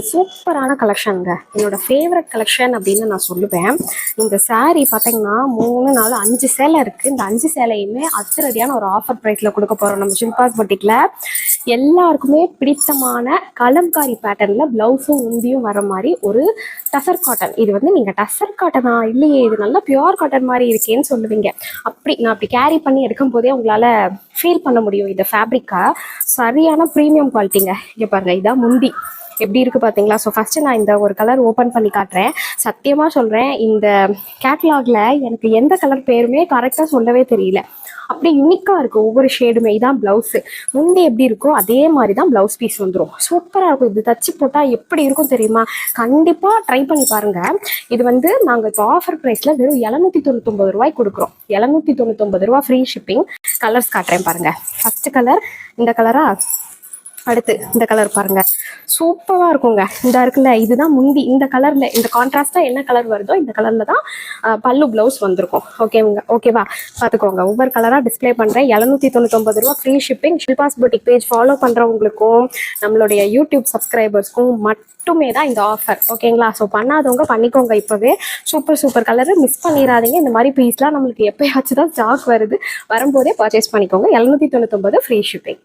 சூப்பரான கலெக்ஷனுங்க. என்னோட favourite collection அப்படின்னு நான் சொல்லுவேன். இந்த saree பார்த்தீங்கன்னா 3 4 5 சேலை இருக்குது. இந்த 5 சேலையுமே அதிரடியான ஒரு ஆஃபர் ப்ரைஸில் கொடுக்க போகிறோம் நம்ம ஷில்பாஸ் பொட்டிக்கில். எல்லாருக்குமே பிடித்தமான கலம்காரி பேட்டர்னில் ப்ளவுஸும் உந்தியும் வர மாதிரி ஒரு டசர் காட்டன். இது வந்து நீங்கள் டசர் காட்டனா இல்லையே, இது நல்லா பியூர் காட்டன் மாதிரி இருக்கேன்னு சொல்லுவீங்க. நான் அப்படி கேரி பண்ணி எடுக்கும் போதே உங்களால் ஃபீல் பண்ண முடியும். இந்த ஃபேப்ரிக்கா சரியான ப்ரீமியம் குவாலிட்டிங்க. இங்கே பாருங்கள், இதான் முந்தி எப்படி இருக்குது பார்த்தீங்களா? ஸோ ஃபஸ்ட்டு நான் இந்த ஒரு கலர் ஓப்பன் பண்ணி காட்டுறேன். சத்தியமாக சொல்கிறேன், இந்த கேட்லாகில் எனக்கு எந்த கலர் பேருமே கரெக்டாக சொல்லவே தெரியல. அப்படி யூனிக்காக இருக்குது ஒவ்வொரு ஷேடுமே. இதான் ப்ளவுஸு. முந்தி எப்படி இருக்கோ அதே மாதிரி தான் ப்ளவுஸ் பீஸ் வந்துடும். சூப்பராக இருக்கும். இது தச்சு போட்டால் எப்படி இருக்கும் தெரியுமா? கண்டிப்பாக ட்ரை பண்ணி பாருங்கள். இது வந்து நாங்கள் இப்போ ஆஃபர் ப்ரைஸில் வெறும் 799 ரூபாய்க்கு கொடுக்குறோம். 799 ரூபா ஃப்ரீ ஷிப்பிங். கலர்ஸ் காட்டுறேன் பாருங்கள். ஃபஸ்ட்டு கலர் இந்த கலரா, அடுத்து இந்த கலர் பாருங்க, சூப்பராக இருக்குங்க. இந்த இருக்குல்ல, இதுதான் முந்தி. இந்த கலர்ல இந்த கான்ட்ராஸ்டாக என்ன கலர் வருதோ இந்த கலர்ல தான் பல்லு ப்ளவுஸ் வந்திருக்கும். ஓகேவா? பார்த்துக்கோங்க. ஒவ்வொரு கலராக டிஸ்பிளே பண்ணுறேன். 799 ரூபா free shipping. Shilpa's boutique page follow பண்ணுறவங்களுக்கும் நம்மளுடைய யூடியூப் சப்ஸ்கிரைபர்ஸ்க்கும் மட்டுமே தான் இந்த ஆஃபர். ஓகேங்களா? ஸோ பண்ணாதவங்க பண்ணிக்கோங்க இப்போவே. சூப்பர் கலரு மிஸ் பண்ணிடாதீங்க. இந்த மாதிரி பீஸ்லாம் நம்மளுக்கு எப்போயாச்சும் தான் ஸ்டாக் வருது. வரும்போதே பர்ச்சேஸ் பண்ணிக்கோங்க. 799 ஃப்ரீ ஷிப்பிங்.